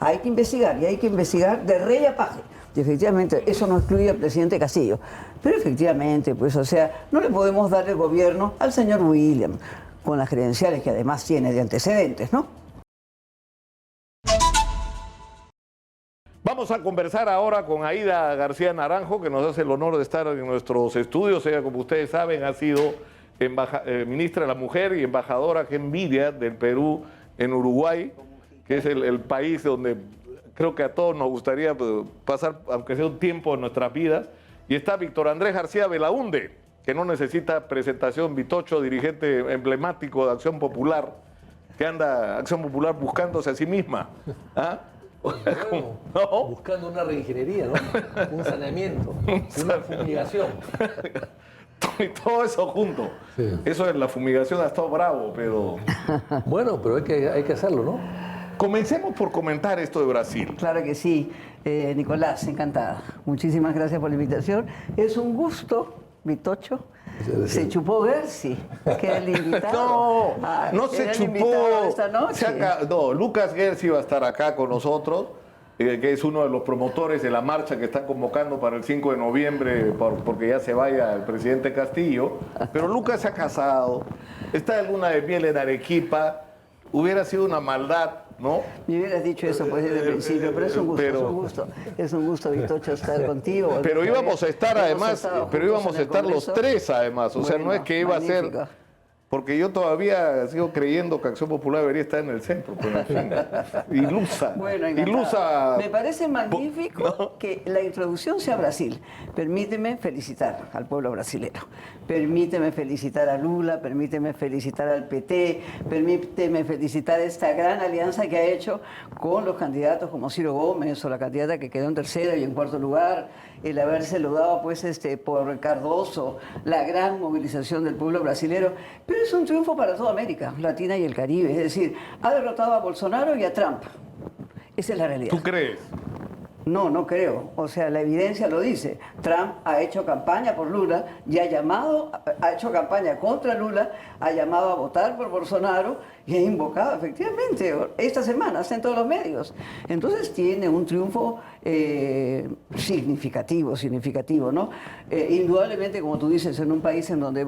hay que investigar, y hay que investigar de rey a paje. Y efectivamente, eso no excluye al presidente Castillo. Pero efectivamente, pues, o sea, no le podemos dar el gobierno al señor William, con las credenciales que además tiene de antecedentes, ¿no? Vamos a conversar ahora con Aida García Naranjo, que nos hace el honor de estar en nuestros estudios. Ella, como ustedes saben, ha sido ministra de la Mujer y embajadora, qué envidia, del Perú en Uruguay, que es el país donde creo que a todos nos gustaría pasar, aunque sea un tiempo en nuestras vidas. Y está Víctor Andrés García Belaúnde, que no necesita presentación, Vitocho, dirigente emblemático de Acción Popular, que anda Acción Popular buscándose a sí misma. ¿Ah? Bueno, ¿No? buscando una reingeniería, ¿no? Un saneamiento, una fumigación. Y todo eso junto. Sí. Eso es la fumigación, ha estado bravo, pero... Bueno, pero hay que hacerlo, ¿no? Comencemos por comentar esto de Brasil. Claro que sí. Nicolás, encantada. Muchísimas gracias por la invitación. Es un gusto, Vitocho. Se chupó Gersi, que era el invitado. No se era el chupó. invitado de esta noche. No, Lucas Gersi va a estar acá con nosotros, que es uno de los promotores de la marcha que están convocando para el 5 de noviembre, porque ya se vaya el presidente Castillo. Pero Lucas se ha casado, está de luna de miel en Arequipa, hubiera sido una maldad, ¿no? Me hubieras dicho eso pues desde el principio, pero es un gusto, es un gusto. Es un gusto, Vitocho, estar contigo. Pero íbamos a estar además, pero íbamos a estar los tres además, o sea, no es que iba a ser... Magnífico. Porque yo todavía sigo creyendo que Acción Popular debería estar en el centro, pero en fin, ilusa. Bueno, ilusa. me parece magnífico que la introducción sea Brasil. Permíteme felicitar al pueblo brasilero. Permíteme felicitar a Lula, permíteme felicitar al PT, permíteme felicitar esta gran alianza que ha hecho con los candidatos como Ciro Gómez o la candidata que quedó en tercero y en cuarto lugar, el haberse logrado pues por Cardoso, la gran movilización del pueblo brasilero. Pero es un triunfo para toda América Latina y el Caribe. Es decir, ha derrotado a Bolsonaro y a Trump. Esa es la realidad. ¿Tú crees? No, no creo. O sea, la evidencia lo dice. Trump ha hecho campaña por Lula y ha hecho campaña contra Lula, ha llamado a votar por Bolsonaro y ha invocado, efectivamente, esta semana está en todos los medios. Entonces tiene un triunfo significativo, ¿no? Indudablemente, como tú dices, en un país en donde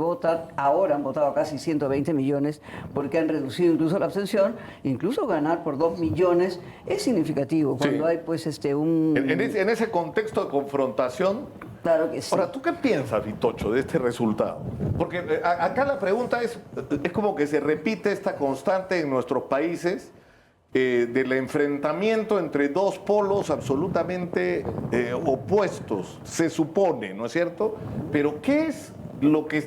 ahora han votado casi 120 millones porque han reducido incluso la abstención, incluso ganar por 2 millones es significativo cuando hay pues En ese contexto de confrontación. Claro que sí. Ahora, ¿tú qué piensas, Vitocho, de este resultado? Porque acá la pregunta es como que se repite esta constante en nuestros países del enfrentamiento entre dos polos absolutamente opuestos, se supone, ¿no es cierto? Pero ¿qué es lo que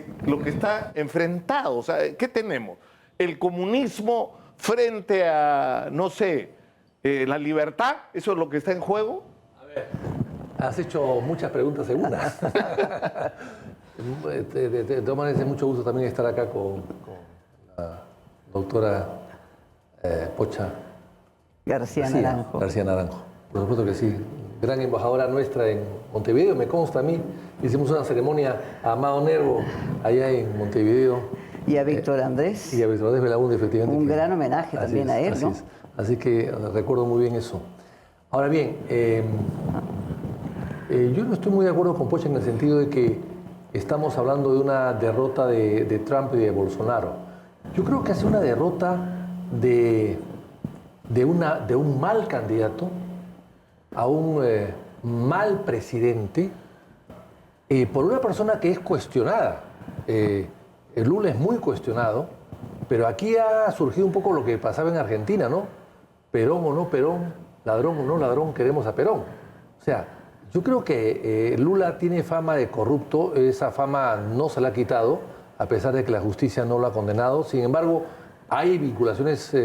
está enfrentado? O sea, ¿qué tenemos? El comunismo frente a, no sé, la libertad, ¿eso es lo que está en juego? A ver, has hecho muchas preguntas en una. De todas maneras, es mucho gusto también estar acá con la doctora Pocha García Naranjo. García Naranjo. Por supuesto que sí. Gran embajadora nuestra en Montevideo, me consta a mí. Hicimos una ceremonia a Amado Nervo allá en Montevideo. Y a Víctor Andrés. Y a Víctor Andrés Belaúnde, efectivamente. Un gran homenaje también a él, ¿no? Así que recuerdo muy bien eso. Ahora bien, yo no estoy muy de acuerdo con Pocha en el sentido de que estamos hablando de una derrota de Trump y de Bolsonaro. Yo creo que hace una derrota de un mal candidato a un mal presidente por una persona que es cuestionada. Lula es muy cuestionado, pero aquí ha surgido un poco lo que pasaba en Argentina, ¿no? Perón o no Perón, ladrón o no ladrón, queremos a Perón. O sea, yo creo que Lula tiene fama de corrupto, esa fama no se la ha quitado, a pesar de que la justicia no lo ha condenado. Sin embargo, hay vinculaciones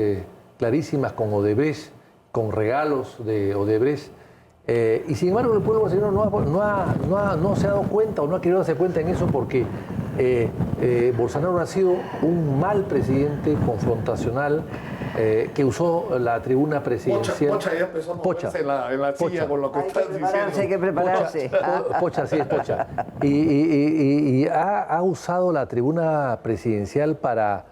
clarísimas con Odebrecht, con regalos de Odebrecht. Y sin embargo, el pueblo brasileño no se ha dado cuenta o no ha querido darse cuenta en eso porque Bolsonaro ha sido un mal presidente confrontacional que usó la tribuna presidencial. Pocha ya empezó a moverse en la silla con lo que estás diciendo. Hay que prepararse. Pocha, sí es Pocha. Y ha usado la tribuna presidencial para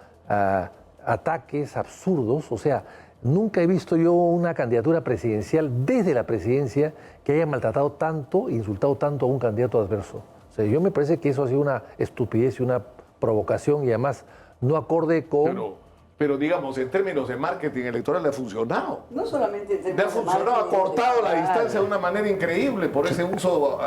ataques absurdos. O sea, nunca he visto yo una candidatura presidencial desde la presidencia que haya maltratado tanto, insultado tanto a un candidato adverso. O sea, yo me parece que eso ha sido una estupidez y una provocación y además no acorde con... Pero digamos, en términos de marketing electoral le ha funcionado. No solamente en Le ha términos de funcionado, ha marketing cortado la electoral. distancia de una manera increíble por ese uso,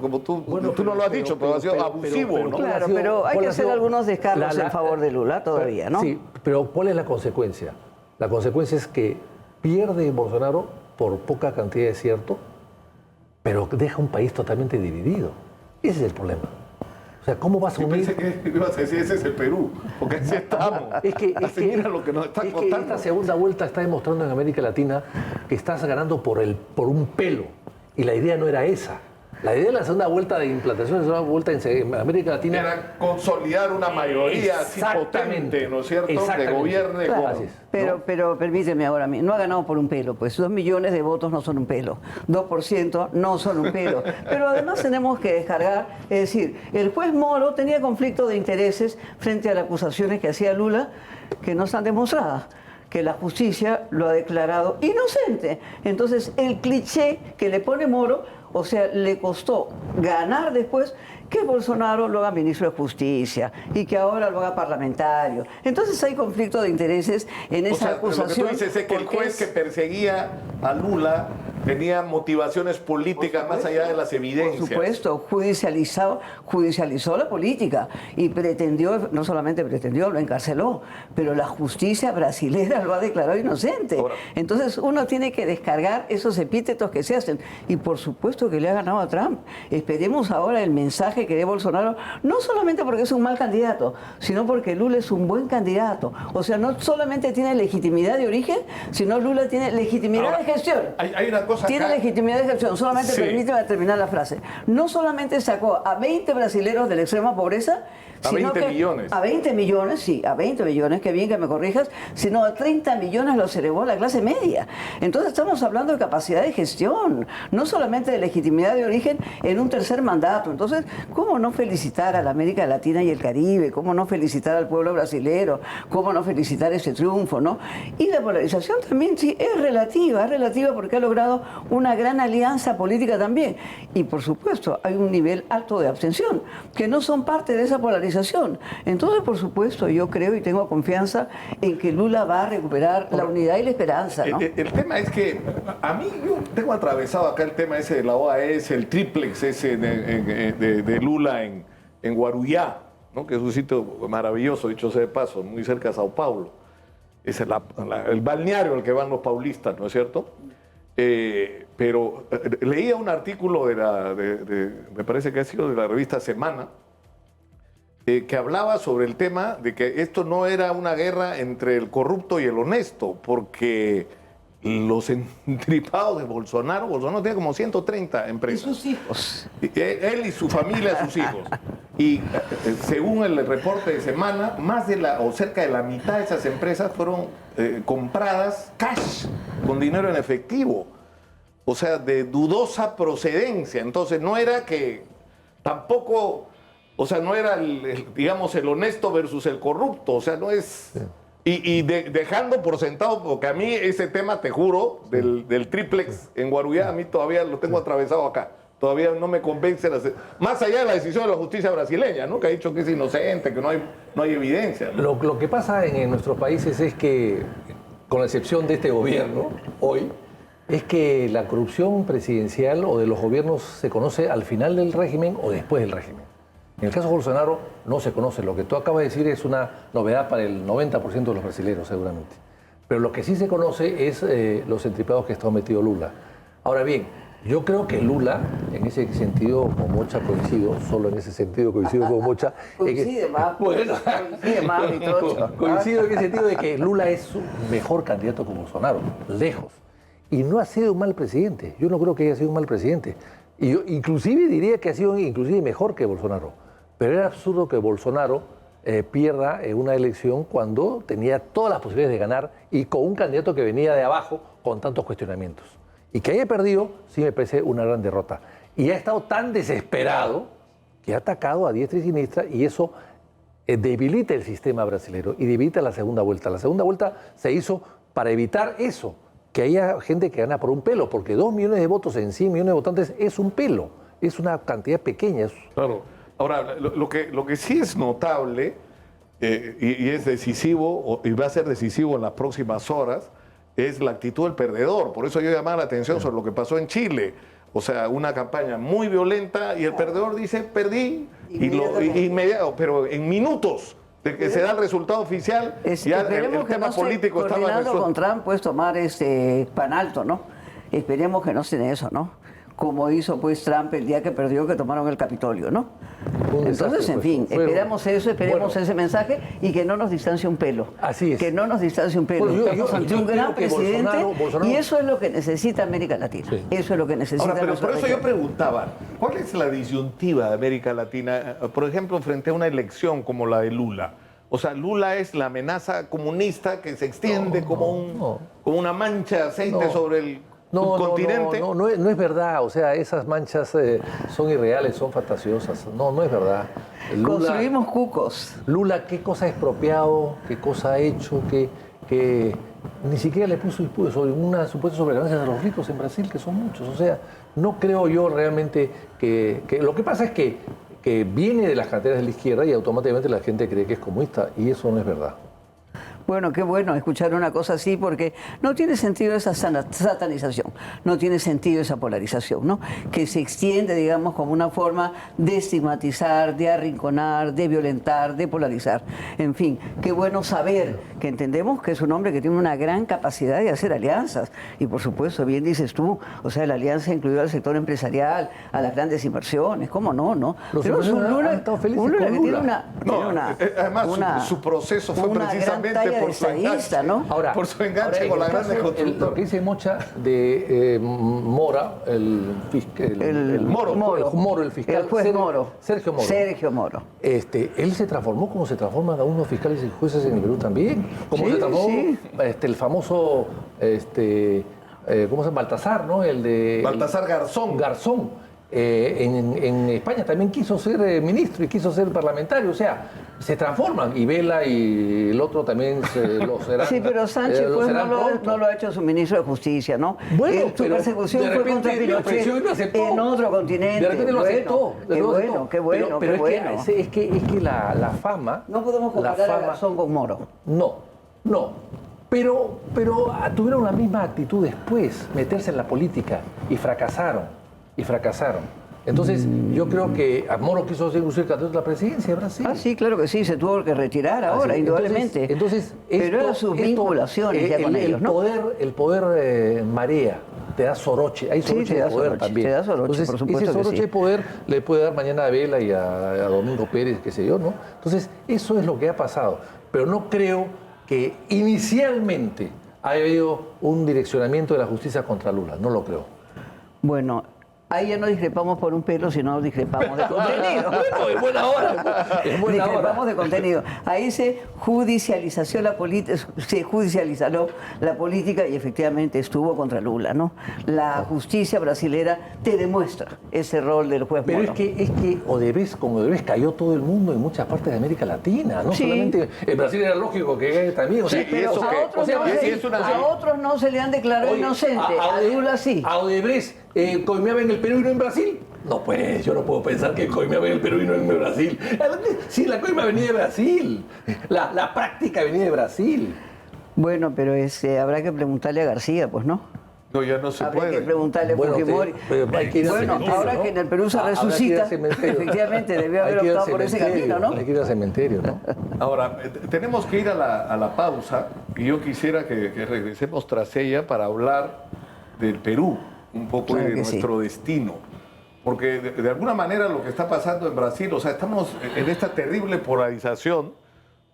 como tú no lo has dicho, pero ha sido abusivo, ¿no? Claro, pero hay que hacer algunos descargos en favor de Lula todavía, ¿no? Sí, pero ¿cuál es la consecuencia? La consecuencia es que pierde Bolsonaro por poca cantidad de cierto, pero deja un país totalmente dividido. Ese es el problema. O sea, ¿cómo vas a Yo unir? pensé que ibas a decir, ese es el Perú, porque así estamos. Así mira lo que nos están contando. Esta segunda vuelta está demostrando en América Latina que estás ganando por un pelo. Y la idea no era esa. La idea de la segunda vuelta de implantación, la segunda vuelta en América Latina... Era consolidar una mayoría así potente, ¿no es cierto?, que gobierne. Claro, pero permíteme ahora, no ha ganado por un pelo, pues 2 millones de votos no son un pelo, 2% no son un pelo. Pero además tenemos que descargar, es decir, el juez Moro tenía conflicto de intereses frente a las acusaciones que hacía Lula, que no están demostradas, que la justicia lo ha declarado inocente. Entonces, el cliché que le pone Moro, o sea, le costó ganar después que Bolsonaro lo haga ministro de Justicia y que ahora lo haga parlamentario. Entonces hay conflicto de intereses en esa acusación. Lo que tú dices es que el juez que perseguía a Lula tenía motivaciones políticas más allá de las evidencias. Por supuesto, judicializó la política y pretendió, no solamente pretendió, lo encarceló, pero la justicia brasilera lo ha declarado inocente. Ahora, entonces uno tiene que descargar esos epítetos que se hacen y por supuesto que le ha ganado a Trump. Esperemos ahora el mensaje que dé Bolsonaro, no solamente porque es un mal candidato, sino porque Lula es un buen candidato. O sea, no solamente tiene legitimidad de origen, sino Lula tiene legitimidad ahora, de gestión. Hay una cosa tiene acá. legitimidad de gestión. Solamente Sí. permíteme terminar la frase. No solamente sacó a 20 brasileños de la extrema pobreza, A sino 20 que millones. a 20 millones, sí, a 20 millones, qué bien que me corrijas, sino a 30 millones los elevó a la clase media. Entonces estamos hablando de capacidad de gestión, no solamente de legitimidad de origen en un tercer mandato. Entonces, ¿cómo no felicitar a la América Latina y el Caribe? ¿Cómo no felicitar al pueblo brasilero? ¿Cómo no felicitar ese triunfo, no? Y la polarización también, sí, es relativa porque ha logrado una gran alianza política también. Y por supuesto, hay un nivel alto de abstención, que no son parte de esa polarización. Entonces, por supuesto, yo creo y tengo confianza en que Lula va a recuperar la unidad y la esperanza, ¿no? El tema es que a mí yo tengo atravesado acá el tema ese de la OAS, el triplex ese de Lula en Guarujá, ¿no? Que es un sitio maravilloso, dicho sea de paso, muy cerca de Sao Paulo. Es el balneario al que van los paulistas, ¿no es cierto? Pero leía un artículo me parece que ha sido de la revista Semana, que hablaba sobre el tema de que esto no era una guerra entre el corrupto y el honesto, porque los entripados de Bolsonaro tiene como 130 empresas. Y sus hijos. Él y su familia, sus hijos. Y según el reporte de Semana, cerca de la mitad de esas empresas fueron compradas cash, con dinero en efectivo. O sea, de dudosa procedencia. Entonces no era que tampoco... O sea, no era, digamos, el honesto versus el corrupto. O sea, no es... Sí. Dejando por sentado, porque a mí ese tema, te juro, del triplex en Guarujá, a mí todavía lo tengo atravesado acá. Todavía no me convence, más allá de la decisión de la justicia brasileña, ¿no? Que ha dicho que es inocente, que no hay evidencia, ¿no? Lo que pasa en nuestros países es que, con la excepción de este gobierno, hoy, es que la corrupción presidencial o de los gobiernos se conoce al final del régimen o después del régimen. En el caso de Bolsonaro no se conoce. Lo que tú acabas de decir es una novedad para el 90% de los brasileños, seguramente. Pero lo que sí se conoce es los entripados que está metido Lula. Ahora bien, yo creo que Lula, en ese sentido, con Mocha coincido, solo en ese sentido coincido con Mocha. Coincide más. Bueno, coincide más, mi trocho. Coincido en el sentido de que Lula es un mejor candidato que Bolsonaro, lejos. Y no ha sido un mal presidente. Yo no creo que haya sido un mal presidente. Y yo inclusive diría que ha sido inclusive mejor que Bolsonaro. Pero era absurdo que Bolsonaro pierda una elección cuando tenía todas las posibilidades de ganar y con un candidato que venía de abajo con tantos cuestionamientos. Y que haya perdido, sí me parece una gran derrota. Y ha estado tan desesperado que ha atacado a diestra y siniestra y eso debilita el sistema brasileño y debilita la segunda vuelta. La segunda vuelta se hizo para evitar eso, que haya gente que gana por un pelo, porque 2 millones de votos en 100 millones de votantes es un pelo, es una cantidad pequeña. Claro. Ahora, lo que sí es notable y es decisivo, y va a ser decisivo en las próximas horas, es la actitud del perdedor. Por eso yo llamaba la atención sobre lo que pasó en Chile. O sea, una campaña muy violenta y el perdedor dice, perdí, inmediato, pero en minutos de que se da el resultado oficial, ya el tema político estaba resuelto. Con Trump puedes tomar pan alto, ¿no? Esperemos que no sea eso, ¿no? Como hizo pues Trump el día que perdió, que tomaron el Capitolio, ¿no? Entonces, en fin, esperemos eso, esperemos ese mensaje y que no nos distancie un pelo. Así es. Que no nos distancie un pelo. Bueno, Estamos ante un gran presidente Bolsonaro, y eso es lo que necesita América Latina. Sí. Eso es lo que necesita. Ahora, pero por eso yo preguntaba, ¿cuál es la disyuntiva de América Latina, por ejemplo, frente a una elección como la de Lula? O sea, Lula es la amenaza comunista que se extiende como una mancha de aceite sobre el continente. No es verdad. O sea, esas manchas son irreales, son fantasiosas. No es verdad. Construimos cucos. Lula, ¿qué cosa ha expropiado? ¿Qué cosa ha hecho? Que ni siquiera le puso sobre una supuesta sobreganancia de los ricos en Brasil, que son muchos. O sea, no creo yo realmente que lo que pasa es que viene de las canteras de la izquierda y automáticamente la gente cree que es comunista, y eso no es verdad. Bueno, qué bueno escuchar una cosa así, porque no tiene sentido esa satanización, no tiene sentido esa polarización, ¿no? Que se extiende, digamos, como una forma de estigmatizar, de arrinconar, de violentar, de polarizar. En fin, qué bueno saber que entendemos que es un hombre que tiene una gran capacidad de hacer alianzas. Y por supuesto, bien dices tú, o sea, la alianza incluido al sector empresarial, a las grandes inversiones, ¿cómo no? Pero es un Lula que tiene además, su proceso fue precisamente por su enganche, ¿no? Ahora, por su enganche con la gran constructora. Lo que dice Mocha de Mora, el fiscal, el juez Moro. Sergio Moro. Él se transformó como se transforman algunos fiscales y jueces en el Perú también. Como se transformó el famoso, ¿cómo se llama? Baltasar, ¿no? Baltasar Garzón. En España también quiso ser ministro y quiso ser parlamentario, o sea, se transforman, y Vela y el otro también lo serán. Sí, pero Sánchez pues, no lo ha hecho su ministro de Justicia, ¿no? Bueno, su persecución fue contra Pinochet en otro continente. De repente lo aceptó. Qué bueno. Pero es que la fama... No podemos comparar a Garzón con Moro. No. Pero tuvieron la misma actitud después, meterse en la política, y fracasaron. Entonces, yo creo que Moro quiso ser candidato a la presidencia de Brasil. Sí, claro que sí, se tuvo que retirar ahora, indudablemente. Pero eran sus vinculaciones ya con ellos, ¿no? El poder marea, te da soroche. Hay soroche de poder también. Te da soroche, entonces, por supuesto. Ese soroche de poder le puede dar mañana a Vela y a Domingo Pérez, qué sé yo, ¿no? Entonces, eso es lo que ha pasado. Pero no creo que inicialmente haya habido un direccionamiento de la justicia contra Lula. No lo creo. Bueno, ahí ya no discrepamos por un pelo, sino discrepamos de contenido. Bueno, es buena hora. Discrepamos de contenido. Ahí se judicializó la política y efectivamente estuvo contra Lula, ¿no? La justicia brasilera te demuestra ese rol del juez Moro. Pero es que con Odebrecht cayó todo el mundo en muchas partes de América Latina, no solamente en Brasil era lógico que caiga también. O sea, pero a otros no se le han declarado inocente, a Lula sí. A Odebrecht coimeaba en el Perú y no en Brasil. No, pues, yo no puedo pensar que coimeaba en el Perú y no en Brasil. Sí, la coima venía de Brasil. La práctica venía de Brasil. Bueno, pero habrá que preguntarle a García, pues, ¿no? No, ya no se puede. Hay que preguntarle a Fujimori. Ahora que en el Perú se resucita, efectivamente debió haber optado por ese camino, ¿no? Hay que ir al cementerio, ¿no? Ahora, tenemos que ir a la pausa y yo quisiera que regresemos tras ella para hablar del Perú, un poco de nuestro destino. Porque de alguna manera lo que está pasando en Brasil, o sea, estamos en esta terrible polarización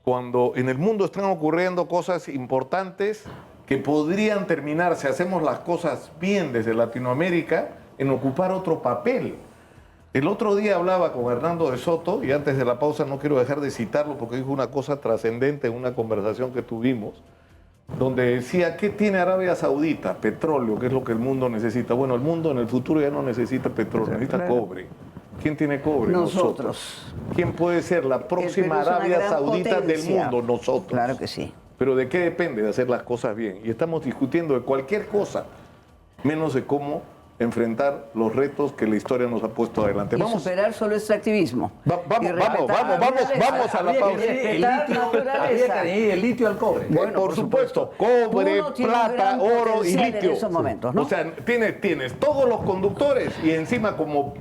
cuando en el mundo están ocurriendo cosas importantes que podrían terminar, si hacemos las cosas bien desde Latinoamérica, en ocupar otro papel. El otro día hablaba con Hernando de Soto, y antes de la pausa no quiero dejar de citarlo porque dijo una cosa trascendente en una conversación que tuvimos, donde decía, ¿qué tiene Arabia Saudita? Petróleo, que es lo que el mundo necesita. Bueno, el mundo en el futuro ya no necesita petróleo, necesita cobre. ¿Quién tiene cobre? Nosotros. ¿Quién puede ser la próxima Arabia Saudita del mundo? Nosotros. Claro que sí. Pero ¿de qué depende de hacer las cosas bien? Y estamos discutiendo de cualquier cosa, menos de cómo enfrentar los retos que la historia nos ha puesto adelante. Y superar solo extractivismo. Vamos a la pausa. Habría que añadir el litio al cobre. Bueno, por supuesto, cobre, plata, oro y litio. En esos momentos, ¿no? O sea, tienes todos los conductores y encima como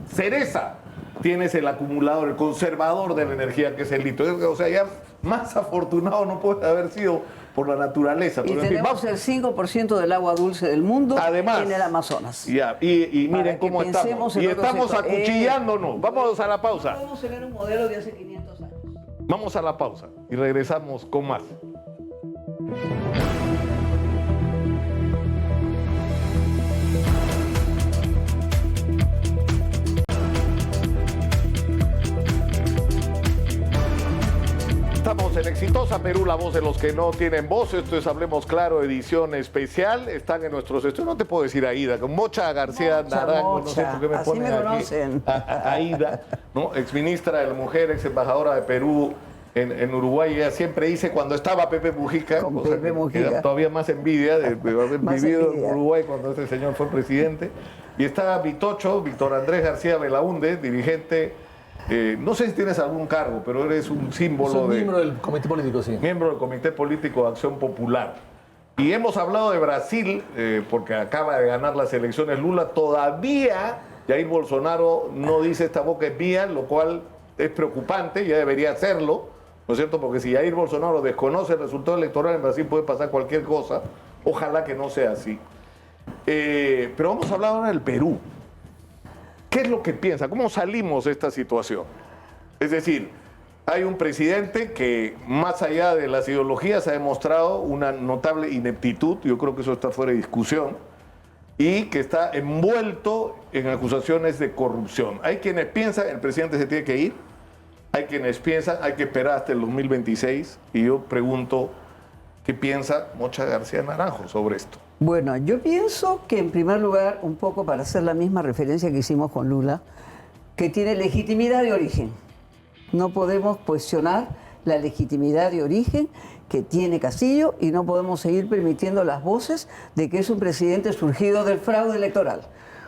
cereza tienes el acumulador, el conservador de la energía que es el litio. O sea, ya más afortunado no puede haber sido por la naturaleza. Y pero en fin, tenemos el 5% del agua dulce del mundo en el Amazonas. Y miren cómo estamos. Y estamos sector. acuchillándonos. Vamos a la pausa. Podemos tener un modelo de hace 500 años. Vamos a la pausa y regresamos con más. Estamos en Exitosa Perú, la voz de los que no tienen voz. Esto es Hablemos Claro, edición especial. Están en nuestros estudios, no te puedo decir Aida, con Mocha García Naranjo, no sé por qué me así ponen me aquí. conocen. Aida, ¿no? Exministra de la Mujer, ex embajadora de Perú en Uruguay. Ella siempre dice cuando estaba Pepe Mujica, Con o sea, Pepe Mujica. que da todavía más envidia de haber Más vivido envidia. en Uruguay cuando este señor fue presidente. Y está Vitocho, Víctor Andrés García Belaúnde, dirigente. No sé si tienes algún cargo, pero eres un símbolo Soy miembro del comité político, sí. miembro del Comité Político de Acción Popular. Y hemos hablado de Brasil, porque acaba de ganar las elecciones Lula. Todavía Jair Bolsonaro no dice esta boca es mía, lo cual es preocupante, ya debería hacerlo, ¿no es cierto? Porque si Jair Bolsonaro desconoce el resultado electoral en Brasil puede pasar cualquier cosa. Ojalá que no sea así. Pero vamos a hablar ahora del Perú. ¿Qué es lo que piensa? ¿Cómo salimos de esta situación? Es decir, hay un presidente que, más allá de las ideologías, ha demostrado una notable ineptitud, yo creo que eso está fuera de discusión, y que está envuelto en acusaciones de corrupción. Hay quienes piensan el presidente se tiene que ir, hay quienes piensan hay que esperar hasta el 2026, y yo pregunto, ¿qué piensa Mocha García Naranjo sobre esto? Bueno, yo pienso que en primer lugar, un poco para hacer la misma referencia que hicimos con Lula, que tiene legitimidad de origen. No podemos cuestionar la legitimidad de origen que tiene Castillo y no podemos seguir permitiendo las voces de que es un presidente surgido del fraude electoral,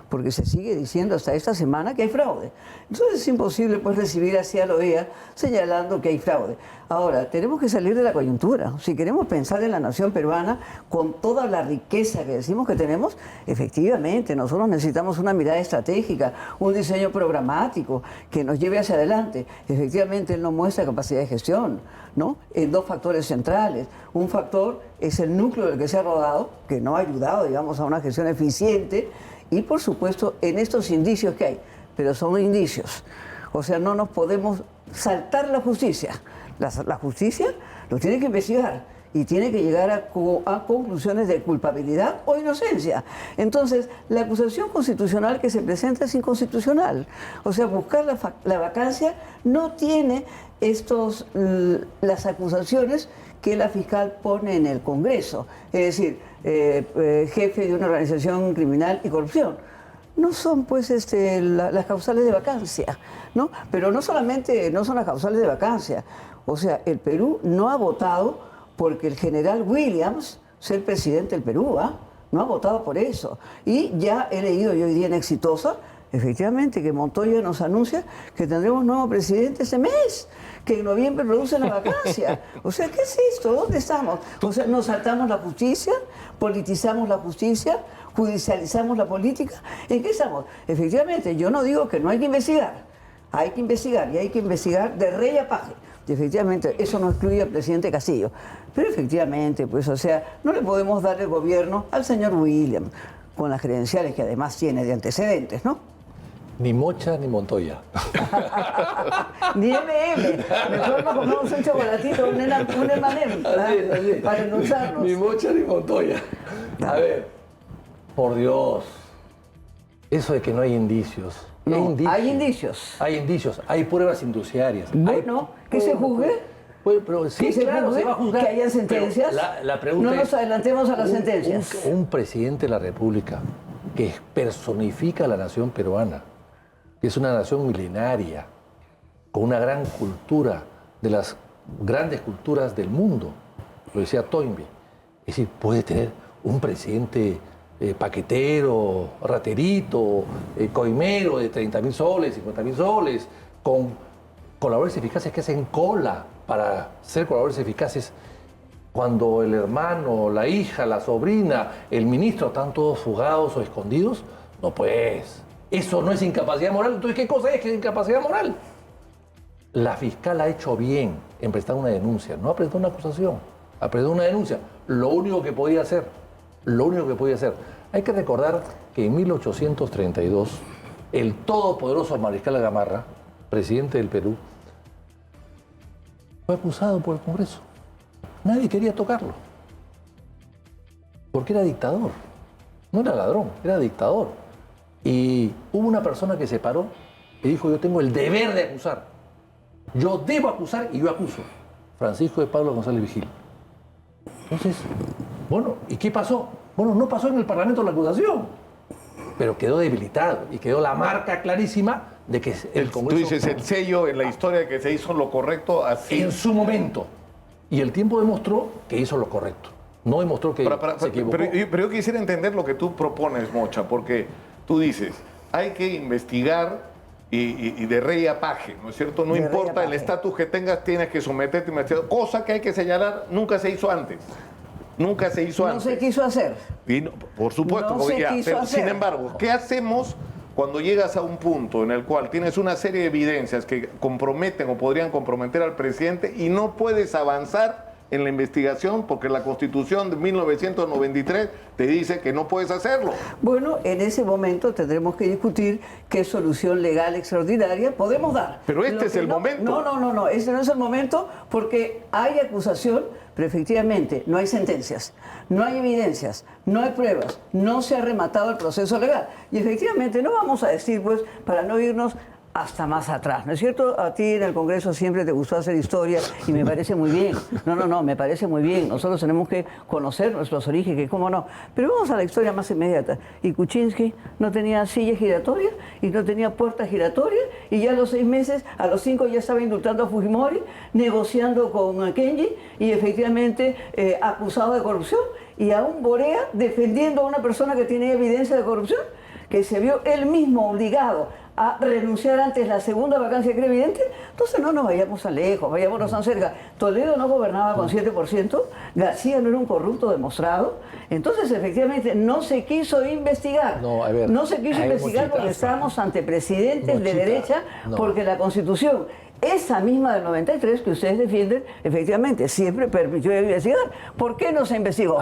porque se sigue diciendo hasta esta semana que hay fraude. Entonces es imposible pues recibir hacia la OEA señalando que hay fraude. Ahora, tenemos que salir de la coyuntura. Si queremos pensar en la nación peruana con toda la riqueza que decimos que tenemos, efectivamente, nosotros necesitamos una mirada estratégica, un diseño programático que nos lleve hacia adelante. Efectivamente, él no muestra capacidad de gestión, ¿no? En dos factores centrales. Un factor es el núcleo del que se ha rodado, que no ha ayudado, digamos, a una gestión eficiente, y por supuesto en estos indicios que hay, pero son indicios. O sea, no nos podemos saltar la justicia. La justicia lo tiene que investigar y tiene que llegar a conclusiones de culpabilidad o inocencia. Entonces, la acusación constitucional que se presenta es inconstitucional. O sea, buscar la vacancia no tiene las acusaciones que la fiscal pone en el Congreso. Es decir, jefe de una organización criminal y corrupción. No son pues las causales de vacancia, ¿no? Pero no solamente no son las causales de vacancia. O sea, el Perú no ha votado porque el general Williams sea el presidente del Perú, ¿ah? No ha votado por eso. Y ya he leído yo hoy día en Exitosa, efectivamente, que Montoya nos anuncia que tendremos nuevo presidente este mes, que en noviembre produce la vacancia. O sea, ¿qué es esto? ¿Dónde estamos? O sea, nos saltamos la justicia, politizamos la justicia, judicializamos la política. ¿En qué estamos? Efectivamente, yo no digo que no hay que investigar. Hay que investigar y hay que investigar de rey a paje. Y efectivamente, eso no excluye al presidente Castillo. Pero efectivamente, pues, o sea, no le podemos dar el gobierno al señor Williams, con las credenciales que además tiene de antecedentes, ¿no? Ni Mocha ni Montoya. Ni M&M. Mejor nos comemos un chocolatito, un M&M, para endulzarnos. Ni Mocha ni Montoya. A ver, por Dios, eso de que no hay indicios. No, hay indicios. Hay indicios, hay pruebas indiciarias. Bueno, que se juzgue. Pues, pero sí, Que se claro, juzgue, se va a juzgar. que hayan sentencias. La pregunta no nos es, adelantemos a las sentencias. Un presidente de la República que personifica a la nación peruana, que es una nación milenaria, con una gran cultura, de las grandes culturas del mundo, lo decía Toynbee. Es decir, puede tener un presidente paquetero, raterito, coimero de 30.000 soles, 50.000 soles, con colaboradores eficaces que hacen cola para ser colaboradores eficaces cuando el hermano, la hija, la sobrina, el ministro están todos fugados o escondidos. No, pues, eso no es incapacidad moral. Entonces, ¿qué cosa es que es incapacidad moral? La fiscal ha hecho bien en prestar una denuncia, no ha prestado una acusación, ha prestado una denuncia. Lo único que podía hacer, Hay que recordar que en 1832, el todopoderoso Mariscal Gamarra, presidente del Perú, fue acusado por el Congreso. Nadie quería tocarlo, porque era dictador. No era ladrón, era dictador. Y hubo una persona que se paró y dijo, yo tengo el deber de acusar. Yo debo acusar y yo acuso. Francisco de Pablo González Vigil. Entonces, bueno, ¿y qué pasó? Bueno, no pasó en el Parlamento la acusación, pero quedó debilitado y quedó la marca clarísima de que el Congreso... Tú dices el sello en la historia de que se hizo lo correcto así. En su momento. Y el tiempo demostró que hizo lo correcto. No demostró que se equivocó. Pero yo quisiera entender lo que tú propones, Mocha, porque tú dices, hay que investigar y de rey a paje, ¿no es cierto? No importa el estatus que tengas, tienes que someterte a investigación. Cosa que hay que señalar, nunca se hizo antes. Nunca se hizo antes. No se quiso hacer. Y no, por supuesto, No se quiso hacer. Sin embargo, ¿qué hacemos cuando llegas a un punto en el cual tienes una serie de evidencias que comprometen o podrían comprometer al presidente y no puedes avanzar en la investigación porque la Constitución de 1993 te dice que no puedes hacerlo? Bueno, en ese momento tendremos que discutir qué solución legal extraordinaria podemos dar. Pero este es el momento. No, ese no es el momento porque hay acusación, pero efectivamente no hay sentencias, no hay evidencias, no hay pruebas, no se ha rematado el proceso legal. Y efectivamente no vamos a decir, pues, para no irnos hasta más atrás, ¿no es cierto? A ti en el Congreso siempre te gustó hacer historia y me parece muy bien. No, me parece muy bien. Nosotros tenemos que conocer nuestros orígenes, que cómo no. Pero vamos a la historia más inmediata. Y Kuczynski no tenía silla giratoria y no tenía puerta giratoria y ya a los 6 meses, a los 5 ya estaba indultando a Fujimori, negociando con Kenji y efectivamente acusado de corrupción. Y aún Borea defendiendo a una persona que tiene evidencia de corrupción, que se vio él mismo obligado a renunciar antes la segunda vacancia que era evidente. Entonces no nos vayamos tan lejos, vayámonos tan cerca. Toledo no gobernaba con 7%, García no era un corrupto demostrado, entonces efectivamente no se quiso investigar. No se quiso investigar porque estábamos ante presidentes de derecha, porque la Constitución, esa misma del 93 que ustedes defienden, efectivamente, siempre permitió investigar. ¿Por qué no se investigó?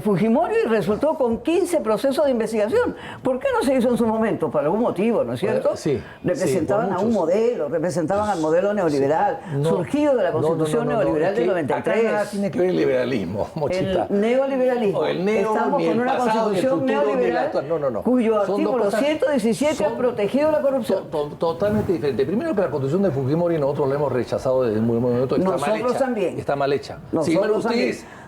Fujimori resultó con 15 procesos de investigación. ¿Por qué no se hizo en su momento? Por algún motivo, ¿no es cierto? Representaban a un modelo, representaban al modelo neoliberal, surgido de la Constitución neoliberal del 93. Acá nada tiene que ver el liberalismo, Mochita. El neoliberalismo. Estamos con una Constitución neoliberal cuyo artículo 117 ha protegido la corrupción. Totalmente diferente. Primero que la Constitución de Fujimori nosotros la hemos rechazado desde muy momento. Nosotros también. Está mal hecha. Nosotros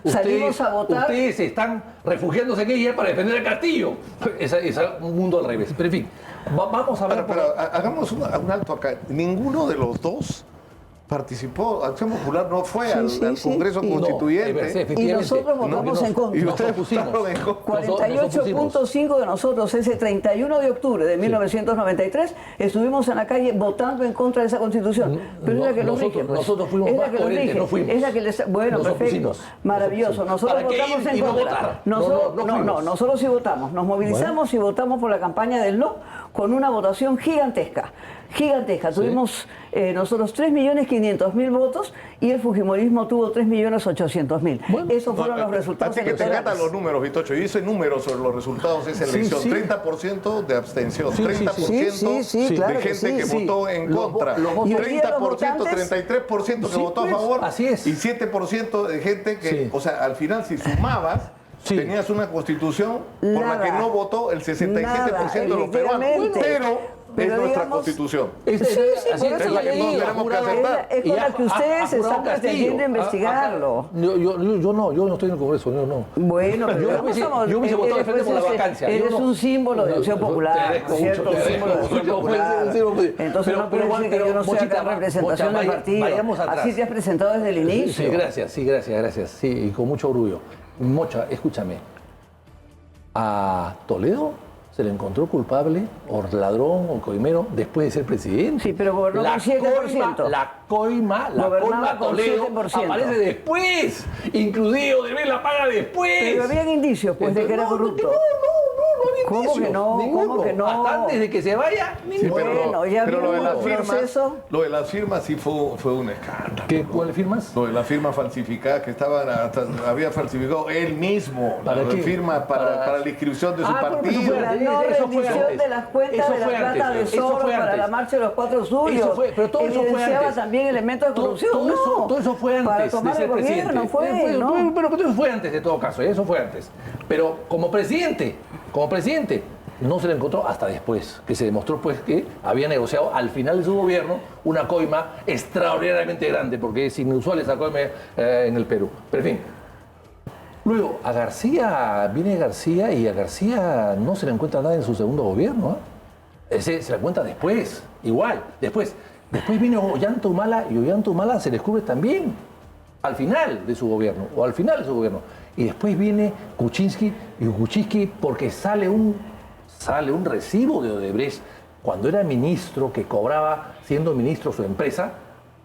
salimos a votar. Ustedes están refugiándose en ella para defender el castillo. Es un mundo al revés. Pero en fin, vamos a ver. Pero hagamos un alto acá. Ninguno de los dos participó. Acción Popular no fue al Congreso Constituyente. Y nosotros votamos en contra. Y ustedes votaron en contra. 48.5 de nosotros, ese 31 de octubre de 1993, estuvimos en la calle votando en contra de esa Constitución. Pero es la que nos rige. Nosotros fuimos más coherentes, no fuimos. Es la que les... Bueno, perfecto. Maravilloso. Nosotros votamos en contra. Nosotros sí votamos. Nos movilizamos y votamos por la campaña del no con una votación gigantesca. Tuvimos nosotros 3.500.000 votos y el fujimorismo tuvo 3.800.000. Esos fueron los resultados. Así que te encantan los números, Vitocho. Y ese número sobre los resultados es elección. 30% de abstención, 30% de gente que votó en contra, 30%, 33% que votó a favor y 7% de gente que, o sea, al final si sumabas Sí. Tenías una constitución por la que Nada. no votó el 67% de los peruanos. Efectivamente. Pero es nuestra digamos, constitución. Sí, por eso es la que le todos digo, tenemos que aceptar. es con la que ustedes están pretendiendo investigarlo. Yo no estoy en el Congreso, yo no. Bueno, pero yo hubiese votado de frente por la vacancia. Eres un símbolo de Acción Popular, ¿no es cierto? Un símbolo de Acción Popular. Entonces no puede decir que yo no sea acá representación del partido. Vayamos atrás. Así te has presentado desde el inicio. Sí, gracias. Sí, y con mucho orgullo. Mocha, escúchame. A Toledo se le encontró culpable, o ladrón, o coimero, después de ser presidente. Sí, pero gobernó con 7%. La coima con Toledo 7%. aparece después, incluido de ver la paga después. Pero habían indicios, pues, de que era corrupto. No había ¿Cómo indicios, que no? ninguno. ¿Cómo que no? Hasta antes de que se vaya, Sí, ninguno. Bueno, ya pero lo de vimos las el firmas, proceso. lo de las firmas sí fue un escándalo. ¿Cuáles firmas? Lo de la firma falsificada que había falsificado él mismo. ¿Para la qué? firma para la inscripción de su pero partido. La no Eso fue rendición antes. de las cuentas Eso de la fue plata antes. de Eso Soros fue para antes. la marcha de los 4 suyos. Eso fue, pero todo eso fue Evidenciaba antes. también elementos de corrupción. Todo eso fue antes Para de tomar ser el gobierno, presidente. fue, ¿no? Pero eso fue antes de todo caso, eso fue antes. Pero como presidente, no se le encontró hasta después, que se demostró pues que había negociado al final de su gobierno una coima extraordinariamente grande, porque es inusual esa coima en el Perú. Pero en fin. Luego, viene García y a García no se le encuentra nada en su segundo gobierno. Se le encuentra después, igual, después. Después viene Ollanta Humala y Ollanta Humala se descubre también al final de su gobierno, Y después viene Kuczynski y Kuczynski porque sale un recibo de Odebrecht cuando era ministro, que cobraba siendo ministro su empresa.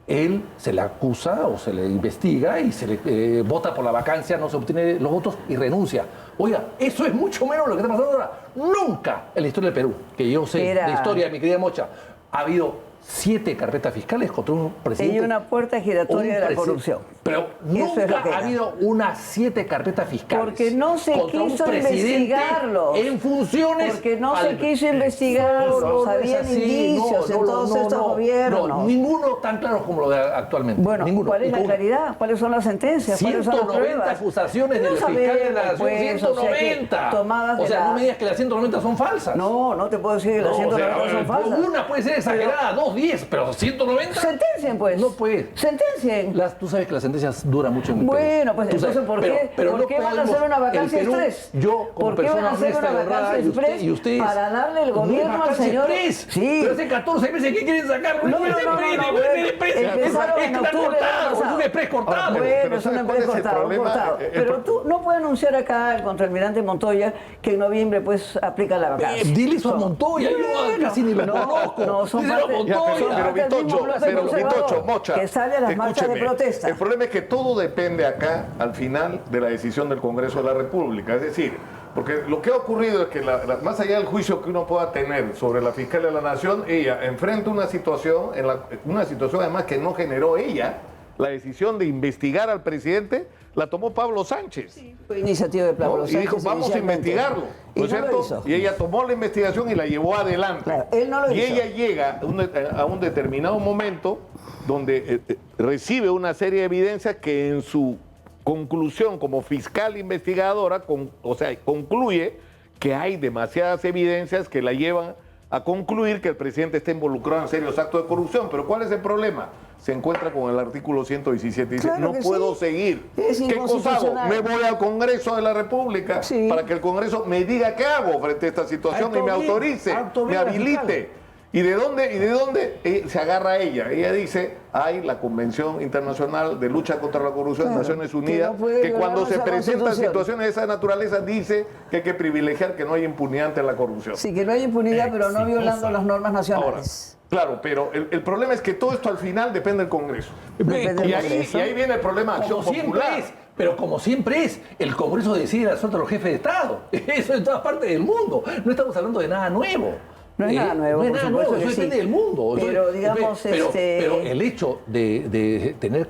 Él se le acusa o se le investiga y se le vota por la vacancia, no se obtiene los votos y renuncia. Oiga, eso es mucho menos lo que está pasando ahora. Nunca en la historia del Perú, que yo sé de historia, mi querida Mocha, ha habido 7 carpetas fiscales contra un presidente. Y una puerta giratoria de la corrupción. Pero Eso es lo nunca que ha habido unas 7 carpetas fiscales. Porque no se contra un quiso presidente investigarlo. en funciones. Porque no se quiso investigarlo. No es Habían así. indicios en todos estos gobiernos. No, ninguno tan claro como lo de actualmente. Bueno, ninguno. ¿cuál es la Y con claridad? ¿Cuáles son las sentencias? ¿Cuáles son las 190 pruebas? acusaciones del fiscal de la Nación. Pues, o sea, que 190. tomadas O de sea, la- no me digas que las 190 son falsas. No te puedo decir que las 190 son falsas. Una puede ser exagerada, 2, 10, pero 190. Sentencien, pues. No puede. Sentencien. Tú sabes que las sentencias duran mucho en el Perú. Bueno, pues Tú sabes, entonces, ¿por qué van a hacer una vacancia express? Yo, como ¿Por qué van a persona hacer honesta una y honrada, vacancia express y ustedes, para darle el no es gobierno al vacancia señor? express. Sí. Pero hace 14 meses que quieren sacar. No, puede ser no, express, no, puede ser bueno, express. empezaron en Está octubre del año cortado, es un pasado. express cortado. Bueno, pero es un ¿sabe cuál empresa es el cortado, problema? cortado. Pero tú no puedes anunciar acá el contraalmirante Montoya que en noviembre pues aplica la vacancia. Dile eso a Montoya, yo casi ni lo conozco. No, son Díselo a parte- Ya, Montoya. son parte del mismo bloque pero conservador, Vitocho, Mocha, que sale a las marchas de escúcheme, protesta. El problema es que todo depende acá, al final, de la decisión del Congreso de la República. Es decir, porque lo que ha ocurrido es que, más allá del juicio que uno pueda tener sobre la fiscal de la Nación, ella enfrenta una situación, una situación además que no generó ella. La decisión de investigar al presidente la tomó Pablo Sánchez. Fue iniciativa de Pablo ¿no? Y Sánchez dijo, vamos a inicialmente. investigarlo, Y ¿no es no lo cierto? hizo. Y ella tomó la investigación y la llevó adelante. Claro, él no lo y hizo. ella llega a un determinado momento donde recibe una serie de evidencias que en su conclusión como fiscal investigadora, concluye que hay demasiadas evidencias que la llevan a concluir que el presidente está involucrado en serios actos de corrupción. Pero ¿cuál es el problema? Se encuentra con el artículo 117 y dice, Claro no que puedo sí. seguir. Es ¿Qué cosa hago? inconstitucional. Me voy al Congreso de la República Sí. para que el Congreso me diga qué hago frente a esta situación y me autorice, me habilite. ¿Y de dónde se agarra ella? Ella dice, hay la Convención Internacional de Lucha contra la Corrupción de Claro, Naciones que Unidas, no puede que cuando violarnos se la presentan Constitución. situaciones de esa naturaleza dice que hay que privilegiar que no haya impunidad ante la corrupción. Sí, que no hay impunidad, pero no violando las normas Ahora, nacionales. claro, pero el problema es que todo esto al final depende del Congreso. Depende del Y ahí, Congreso. y ahí viene el problema de acción Como siempre popular. es, pero como siempre es, el Congreso decide la suerte de los jefes de Estado. Eso en todas partes del mundo. No estamos hablando de nada nuevo. No es nada nuevo, No es por nada supuesto nuevo, que eso sí. depende del mundo. Pero, digamos, pero el hecho de tener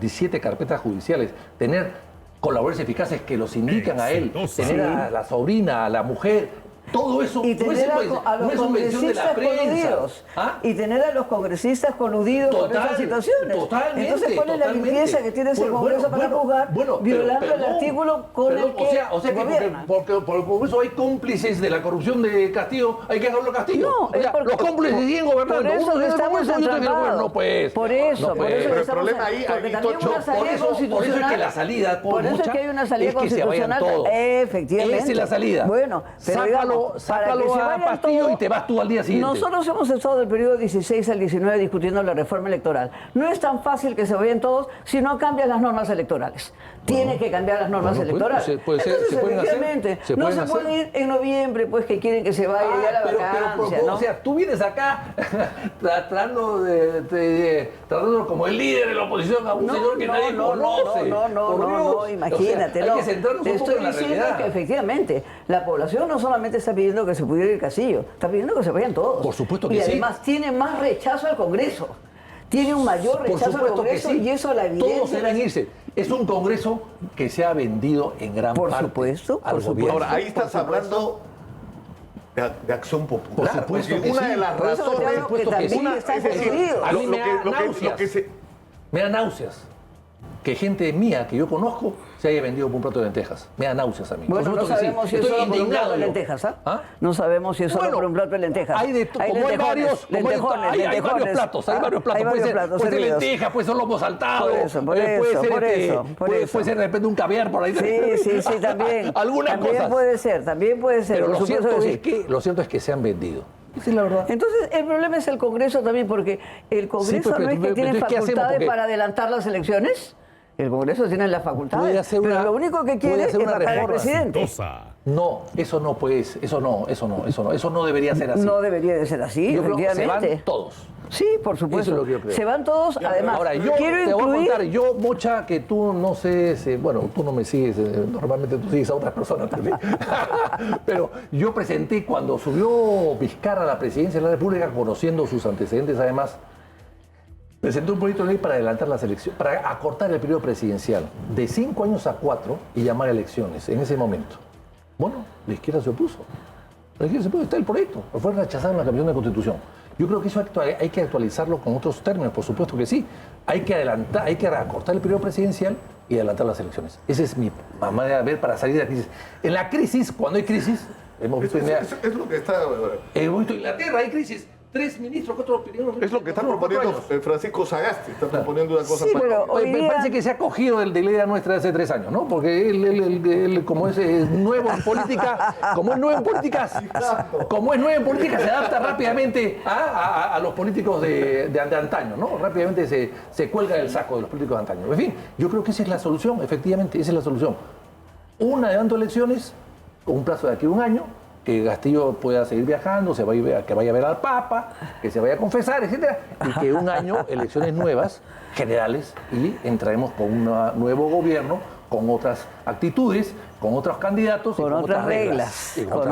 17 carpetas judiciales, tener colaboradores eficaces que los indican a él, tener a la sobrina, a la mujer, todo todo eso y no es, tener a los congresistas coludidos. ¿Ah? Y tener a los congresistas coludidos con esas situaciones. Totalmente. Entonces, ¿cuál es la limpieza que tiene ese Congreso para juzgar violando el artículo con el que o sea que gobierna? porque por el Congreso hay cómplices de la corrupción de Castillo, hay que dejarlo a Castillo. No, o sea, los cómplices siguen gobernando. Por eso Uno que es del estamos Congreso y otro es del gobierno. entrampados. No, pues. Por eso, No, por pues. eso Pero que el estamos problema ahí, porque también Tocho, una salida por eso es constitucional. que la salida, por eso es que hay una salida es que se vayan constitucional. todos. Efectivamente. Esa es la salida. Bueno, pero digamos, sácalo a Castillo y te vas tú al día siguiente. Nosotros hemos estado del periodo 16 al 19 discutiendo la reforma electoral. No es tan fácil que se vayan todos si no cambian las normas electorales. Tiene que cambiar las normas electorales. Entonces, se pueden hacer, efectivamente, no pueden se pueden ir en noviembre, pues que quieren que se vaya ya la vacancia, ¿no? O sea, tú vienes acá tratando como el líder de la oposición a un señor que nadie conoce. No, imagínate. O sea, hay que centrarnos Te un poco estoy en la diciendo realidad. que efectivamente la población no solamente está pidiendo que se pudiera ir Castillo, está pidiendo que se vayan todos. Por supuesto que y sí. además tiene más rechazo al Congreso. Tiene un mayor Por rechazo al supuesto que Congreso sí. y eso la evidencia. Todos deben irse. Es un Congreso que se ha vendido en gran Por parte supuesto, al por supuesto. gobierno. Ahora, ahí estás hablando de acción popular. Por supuesto porque que una sí. de las Por eso te razones... digo que supuesto que también sí. están es decir, confundidos. A mí me da lo que náuseas. se... Me da náuseas que gente mía que yo conozco se haya vendido por un plato de lentejas. Me da náuseas a mí. Bueno, Por no supuesto que sabemos si sí. es Estoy solo por un plato de indignado yo. lentejas, ¿ah? ¿Ah? No sabemos si es solo Bueno, por un plato de lentejas. Como hay varios, hay varios platos, hay varios platos. Puede ser lentejas, puede ser lomo saltado. Por eso, puede ser de repente un caviar por ahí. Sí, también. Algunas también cosas. También puede ser. Pero por lo supuesto cierto, sí. lo cierto es que se han vendido. Esa es la verdad. Entonces, el problema es el Congreso también, porque el Congreso pues, no es que pero tiene entonces, ¿qué hacemos? facultades Porque- para adelantar las elecciones. El Congreso tiene las Puede facultades, hacer pero una- lo único que puede quiere es hacer una matar al reforma. presidente. No, eso no pues, eso no debería ser así. No debería de ser así, Yo creo que se efectivamente. van todos. Sí, por supuesto. Eso es lo que yo creo. Se van todos, además. Ahora, yo quiero te voy a incluir... contar, yo, Mocha, que tú no sé, bueno, tú no me sigues, normalmente tú sigues a otras personas también. Pero yo presenté, cuando subió Vizcarra a la presidencia de la República, conociendo sus antecedentes además, presenté un proyecto de ley para adelantar las elecciones, para acortar el periodo presidencial de 5 años a 4 y llamar a elecciones en ese momento. Bueno, la izquierda se opuso. La izquierda se opuso, está el proyecto, fue rechazado en la Comisión de Constitución. Yo creo que eso hay que actualizarlo con otros términos, por supuesto que sí. Hay que adelantar, hay que acortar el periodo presidencial y adelantar las elecciones. Esa es mi manera de ver para salir de la crisis. En la crisis, cuando hay crisis, hemos visto Es lo que está... en Inglaterra, hay crisis. 3 ministros, 4 opiniones. Es lo que está proponiendo Francisco Sagasti, está proponiendo una cosa Sí, para... pero hoy Me día... parece que se ha cogido de la idea nuestra de hace 3 años, ¿no? Porque él como es nuevo en política, se adapta rápidamente a los políticos de antaño, ¿no? Rápidamente se cuelga del saco de los políticos de antaño. En fin, yo creo que esa es la solución, efectivamente, esa es la solución. Un adelanto de elecciones, con un plazo de aquí a 1 año, que Castillo pueda seguir viajando, que vaya a ver al Papa, que se vaya a confesar, etcétera, y que 1 año elecciones nuevas, generales, y entraremos con un nuevo gobierno, con otras actitudes, con otros candidatos, con otras reglas, con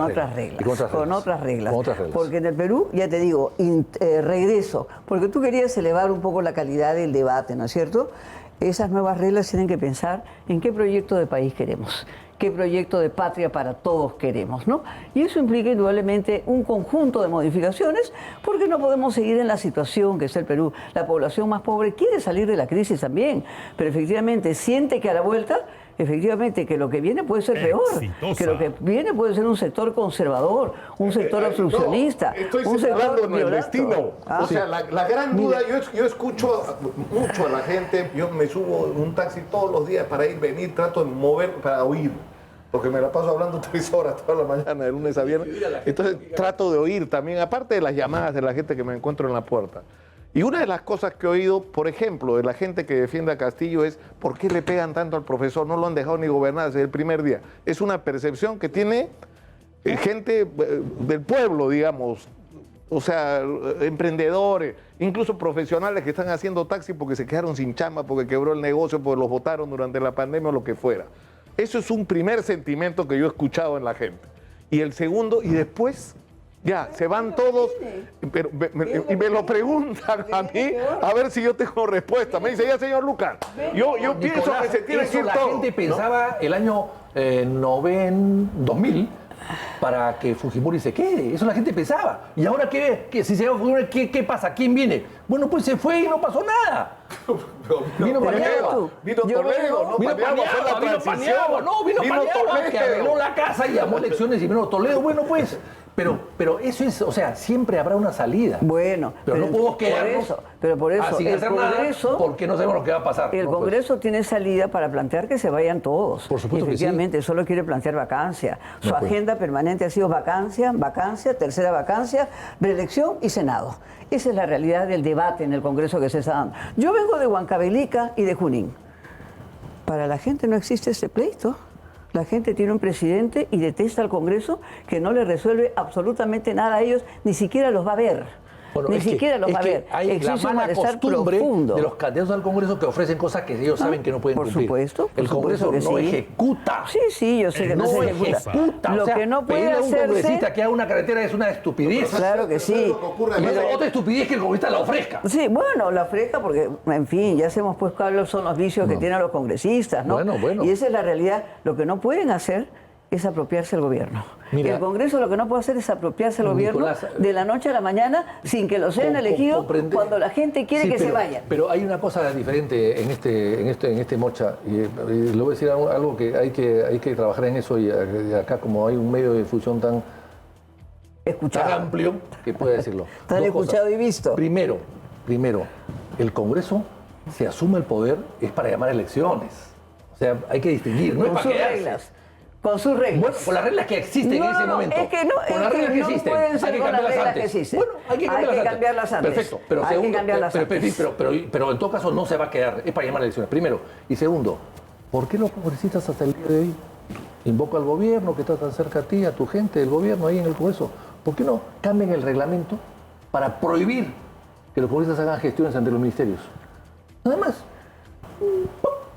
otras reglas. Porque en el Perú, ya te digo, regreso, porque tú querías elevar un poco la calidad del debate, ¿no es cierto? Esas nuevas reglas tienen que pensar en qué proyecto de país queremos, qué proyecto de patria para todos queremos, ¿no? Y eso implica indudablemente un conjunto de modificaciones, porque no podemos seguir en la situación que es el Perú. La población más pobre quiere salir de la crisis también, pero efectivamente siente que a la vuelta, efectivamente, que lo que viene puede ser peor, que lo que viene puede ser un sector conservador, un sector obstruccionista, Estoy un señalando sector en el violento. destino. Ah, O sea, la gran duda, yo escucho mucho a la gente, yo me subo en un taxi todos los días para ir, venir, trato de mover, para oír. Porque me la paso hablando 3 horas toda la mañana, de lunes a viernes. Entonces trato de oír también, aparte de las llamadas de la gente que me encuentro en la puerta. Y una de las cosas que he oído, por ejemplo, de la gente que defiende a Castillo es ¿por qué le pegan tanto al profesor? No lo han dejado ni gobernar desde el primer día. Es una percepción que tiene gente del pueblo, digamos, o sea, emprendedores, incluso profesionales que están haciendo taxi porque se quedaron sin chamba, porque quebró el negocio, porque los votaron durante la pandemia o lo que fuera. Eso es un primer sentimiento que yo he escuchado en la gente. Y el segundo, y después, ya, se van todos, pero y me lo preguntan a mí, a ver si yo tengo respuesta. Me dice, ya señor Lucas, yo pienso que se tiene que ir la todo. gente pensaba el año 2000, para que Fujimori se quede. Eso la gente pensaba. ¿Y ahora qué? Si se va Fujimori, ¿qué pasa? ¿Quién viene? Bueno, pues se fue y no pasó nada. Vino Paniagua. Vino Toledo, no Vino Paniagua, que arregló la casa y llamó elecciones y vino Toledo. Bueno, pues... Pero eso es, o sea, siempre habrá una salida. Bueno, pero no podemos quedarnos por eso, sin hacer Congreso, nada porque no sabemos lo que va a pasar. El Congreso tiene salida para plantear que se vayan todos. Por supuesto que sí. Efectivamente, solo quiere plantear vacancia. Su agenda permanente ha sido vacancia, tercera vacancia, reelección y Senado. Esa es la realidad del debate en el Congreso que se está dando. Yo vengo de Huancavelica y de Junín. Para la gente no existe este pleito. La gente tiene un presidente y detesta al Congreso que no le resuelve absolutamente nada a ellos, ni siquiera los va a ver. Bueno, ni siquiera los va a ver. Hay la mala costumbre de los candidatos al Congreso que ofrecen cosas que ellos saben que no pueden cumplir. Por supuesto. El Congreso no ejecuta. Sí, yo sé que no se ejecuta. Lo que no puede hacerse... un congresista que haga una carretera es una estupidez. Claro que sí. Y otra estupidez que el congresista la ofrezca. Sí, bueno, la ofrezca porque, en fin, ya sabemos pues cuáles son los vicios que tienen los congresistas, ¿no? Bueno. Y esa es la realidad. Lo que no pueden hacer es apropiarse del gobierno. Mira, el Congreso lo que no puede hacer es apropiarse del gobierno de la noche a la mañana sin que lo sean elegidos cuando la gente quiere que se vayan. Pero hay una cosa diferente en este Mocha, y le voy a decir algo que hay que trabajar en eso, y acá como hay un medio de difusión tan amplio, que puede decirlo. Tan escuchado y visto. Primero, el Congreso, si asume el poder, es para llamar elecciones. O sea, hay que distinguir, no es para quedarse. Reglas. Con sus reglas. Bueno, con las reglas que existen en ese momento. Es que no, con las reglas que existen. Pueden ser con las reglas que existen. Bueno, hay que cambiarlas antes. Perfecto. Pero hay que cambiarlas antes. Pero en todo caso no se va a quedar. Es para llamar a elecciones. Primero. Y segundo, ¿por qué los congresistas hasta el día de hoy invocan al gobierno que está tan cerca a ti, a tu gente, del gobierno ahí en el Congreso? ¿Por qué no cambian el reglamento para prohibir que los congresistas hagan gestiones ante los ministerios? Nada más.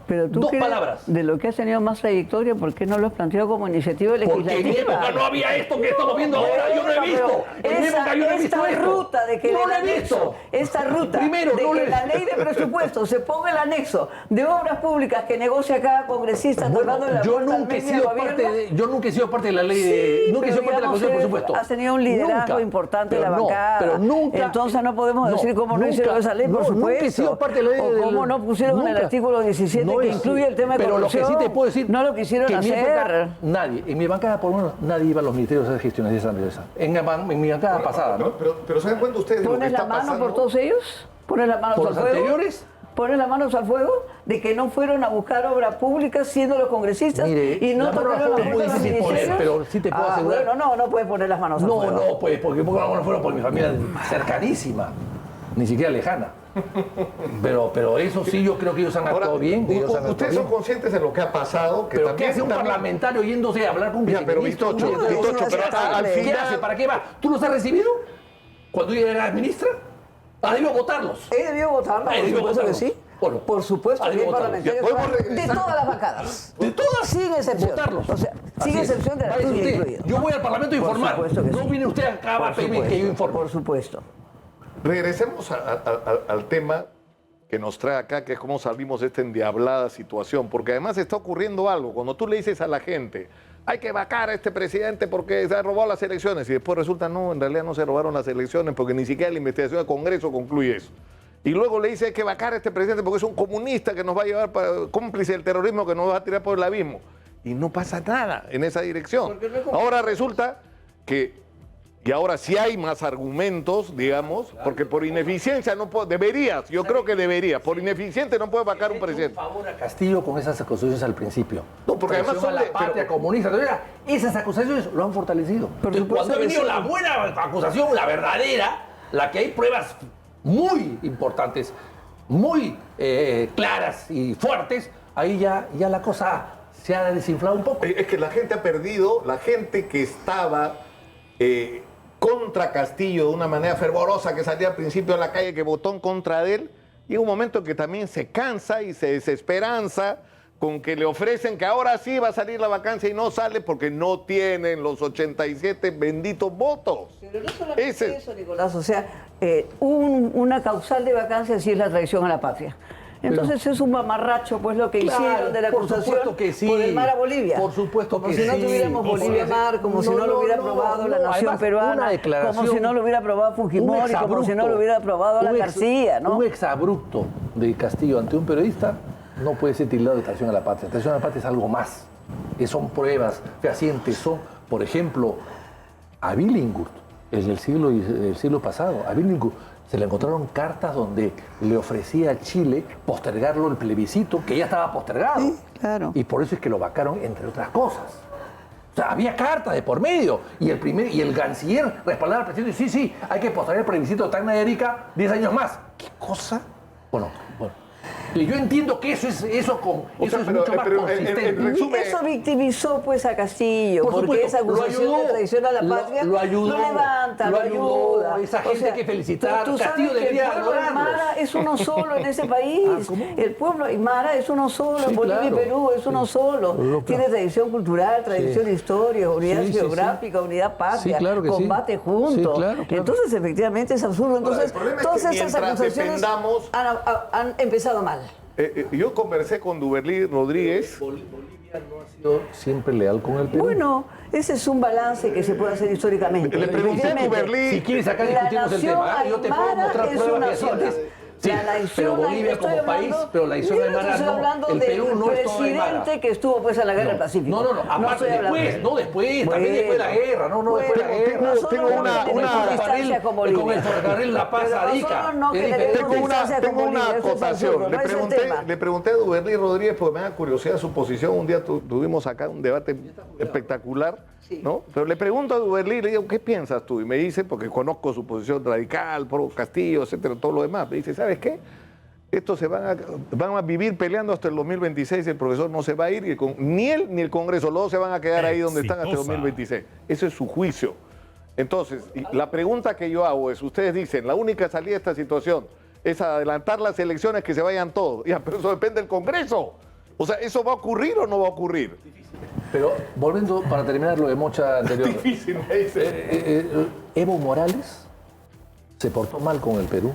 Pero tú Dos palabras. De lo que has tenido más trayectoria, ¿por qué no lo has planteado como iniciativa legislativa? Porque en mi época no había esto que estamos viendo ahora, yo no he visto. En mi época yo no he visto esto. Ruta de que no lo he visto. Esta ruta Primero, de que la ley de presupuesto se ponga el anexo de obras públicas que negocia cada congresista tocando la yo nunca he sido parte de la ley de... Nunca he sido parte de la Comisión de Presupuesto. Has tenido un liderazgo importante en la bancada. Pero nunca... Entonces no podemos decir cómo no hicieron esa ley, por supuesto. Nunca he sido parte de la ley o cómo no pusieron en el artículo 17 que incluye el tema de pero corrupción. Lo que sí te puedo decir, no lo quisieron que hacer. En mi bancada por lo menos nadie iba a los ministerios a hacer gestiones de esa naturaleza. En mi bancada pasada, ¿no? Pero ¿saben cuánto ustedes ¿Pones la mano por todos ellos? ¿Pones las manos al fuego? Anteriores? ¿Pones las manos al fuego de que no fueron a buscar obras públicas siendo los congresistas? Mire, y no tocaron las puertas de los ministerios? Pero sí te puedo asegurar. Bueno, no puedes poner las manos al fuego. No, pues, porque las manos fueron por mi familia cercanísima, ni siquiera lejana. Pero eso sí, yo creo que ellos han actuado bien. Ustedes son conscientes de lo que ha pasado. Que pero también, ¿qué hace un parlamentario yéndose a hablar con un viceministro? Pero al ¿Qué final... hace? ¿Para qué va? ¿Tú los has recibido? Cuando ella era ministra, ha debido votarlos. He debido votarlos, por supuesto que sí. Bueno, por supuesto que hay parlamentarios de todas las bancadas. De todas. Sin excepción. Votarlos. O sea, sin excepción de la tuya incluida. Yo voy al Parlamento a informar. No viene usted acá a pedir que yo informe. Por supuesto. Regresemos al tema que nos trae acá, que es cómo salimos de esta endiablada situación, porque además está ocurriendo algo. Cuando tú le dices a la gente, hay que vacar a este presidente porque se ha robado las elecciones, y después resulta, no, en realidad no se robaron las elecciones, porque ni siquiera la investigación del Congreso concluye eso. Y luego le dice, hay que vacar a este presidente porque es un comunista que nos va a llevar cómplice del terrorismo, que nos va a tirar por el abismo. Y no pasa nada en esa dirección. Ahora resulta que... Y ahora sí hay más argumentos, digamos, porque por ineficiencia no puede, deberías, yo creo que debería, por ineficiente no puede vacar un presidente. Un favor a Castillo con esas acusaciones al principio. No, porque además son la patria comunista. Esas acusaciones lo han fortalecido. Cuando ha venido la buena acusación, la verdadera, la que hay pruebas muy importantes, muy claras y fuertes, ahí ya la cosa se ha desinflado un poco. Es que la gente ha perdido, la gente que estaba... contra Castillo de una manera fervorosa, que salía al principio a la calle, que votó en contra de él, llega un momento que también se cansa y se desesperanza con que le ofrecen que ahora sí va a salir la vacancia y no sale porque no tienen los 87 benditos votos. Pero no solamente eso, Nicolás, o sea, una causal de vacancia sí es la traición a la patria. Entonces es un mamarracho, pues lo que Claro, hicieron de la por acusación supuesto que sí. por el mar a Bolivia. Por supuesto como que si no sí. tuviéramos Bolivia mar, como si no lo hubiera aprobado la nación Además, una peruana, declaración, como si no lo hubiera aprobado Fujimori, como si no lo hubiera aprobado la García, ¿no? Un exabrupto de Castillo ante un periodista no puede ser tildado de traición a la patria. Traición a la patria es algo más. Son pruebas fehacientes. Son, por ejemplo, a Billinghurst, en el siglo pasado, a Billinghurst se le encontraron cartas donde le ofrecía a Chile postergarlo el plebiscito, que ya estaba postergado. Sí, claro. Y por eso es que lo vacaron, entre otras cosas. O sea, había cartas de por medio. Y el canciller respaldaba al presidente. Sí, hay que postergar el plebiscito de Tacna y Erika 10 años más. ¿Qué cosa? Bueno. Y yo entiendo que eso es mucho más consistente. en resumen, Eso victimizó pues a Castillo, Por porque supuesto, esa acusación lo ayudó, de traición a la patria lo ayudó, lo levanta, lo ayuda. Esa gente hay que felicitar. Tú Castillo sabes que debería el pueblo adorarlos. aymara es uno solo en ese país. ¿Cómo? El pueblo aymara es uno solo, Sí, en Bolivia claro. y Perú es uno solo. Claro. Tiene tradición cultural, tradición histórica, unidad Sí, sí, geográfica, unidad patria, Sí, claro que sí. combate juntos. Sí, claro. Entonces, efectivamente, es absurdo. Entonces, el problema es todas que esas mientras acusaciones dependamos- han empezado mal. yo conversé con Duberly Rodríguez. Bolivia no ha sido siempre leal con el Perú. Bueno, ese es un balance que se puede hacer históricamente. Le pregunté a Efectivamente, Duberly. Si quieres, acá la discutimos el nación tema. Yo te puedo aymara mostrar es pruebas una sola. fehacientes. Sí, La nación pero Bolivia estoy como país, hablando- pero la nación yo aymara estoy no. hablando El del Perú no es todo aymara. presidente que estuvo pues en la guerra del Pacífico. No, aparte estoy hablando después, de- no después, también Bueno, después de la guerra, no bueno, después de la guerra. nosotros tengo no una- tenemos una- distancia con Bolivia. Con el ferrocarril La Paz Pero a Arica. nosotros no Es queremos diferente. distancia con Tengo una Bolivia, eso es acotación. absurdo, no es el tema. Le pregunté a Duberly Rodríguez porque me da curiosidad su posición. Un día tuvimos acá un debate espectacular, Sí. ¿no? Pero le pregunto a Duberly, le digo, ¿qué piensas tú? Y me dice, porque conozco su posición radical, pro Castillo, etcétera, todo lo demás. Me dice, ¿sabes qué? Estos van a vivir peleando hasta el 2026, el profesor no se va a ir, ni él ni el Congreso, los dos se van a quedar ahí donde están hasta el 2026. Ese es su juicio. Entonces, la pregunta que yo hago es, ustedes dicen, la única salida de esta situación es adelantar las elecciones, que se vayan todos. Ya, pero eso depende del Congreso. O sea, ¿eso va a ocurrir o no va a ocurrir? Pero volviendo, para terminar lo de Mocha anterior. Difícil, me dice. Evo Morales se portó mal con el Perú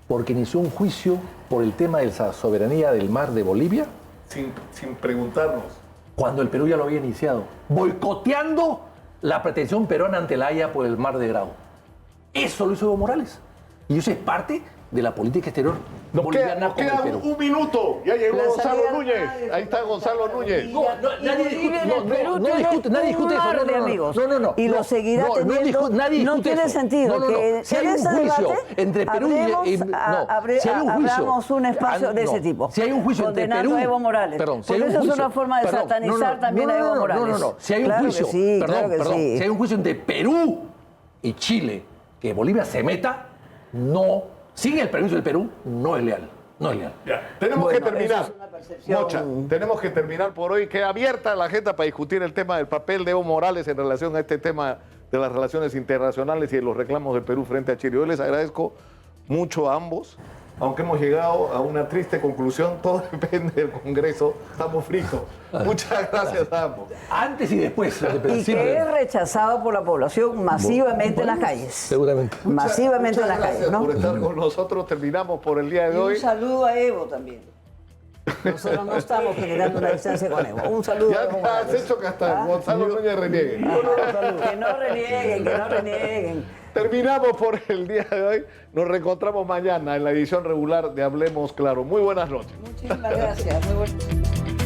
porque inició un juicio por el tema de la soberanía del mar de Bolivia Sin preguntarnos. cuando el Perú ya lo había iniciado, boicoteando la pretensión peruana ante la Haya por el mar de Grau. Eso lo hizo Evo Morales. Y eso es parte de la política exterior boliviana con el Perú. un minuto. Ya llegó La Gonzalo salida Núñez. nadie Ahí está Gonzalo Núñez. Nadie discute, nadie discute eso. mar de amigos. No. Y lo seguirá teniendo. Nadie No discute tiene eso. sentido que Si en hay un ese juicio debate entre Perú si hay un juicio, abramos un espacio de ese tipo. Si hay un juicio entre condenando Perú, a Evo Morales. perdón, si hay Porque un eso juicio, es una forma de satanizar también a Evo Morales. No. Si hay un Claro que juicio, sí, perdón, claro que sí. si hay un juicio entre Perú y Chile, que Bolivia se meta, sin el permiso del Perú, no es leal. No es leal. Ya, tenemos Bueno, que terminar. eso es una percepción. Mocha, tenemos que terminar por hoy. Queda abierta la agenda para discutir el tema del papel de Evo Morales en relación a este tema de las relaciones internacionales y de los reclamos del Perú frente a Chile. Yo les agradezco mucho a ambos, aunque hemos llegado a una triste conclusión. Todo depende del Congreso. Estamos fritos. Muchas gracias a ambos. Antes y después. Y que es rechazado por la población masivamente en las calles. Seguramente. Masivamente en Muchas las calles, gracias ¿no? por estar con nosotros. Terminamos por el día Y de un hoy. saludo a Evo también. Nosotros no estamos generando una distancia con Evo. Un saludo Ya a Evo has Morales. hecho que hasta Gonzalo Núñez reniegue. Que no renieguen, que no renieguen. Terminamos por el día de hoy. Nos reencontramos mañana en la edición regular de Hablemos Claro. Muy buenas noches. Muchísimas gracias. Muy buenas.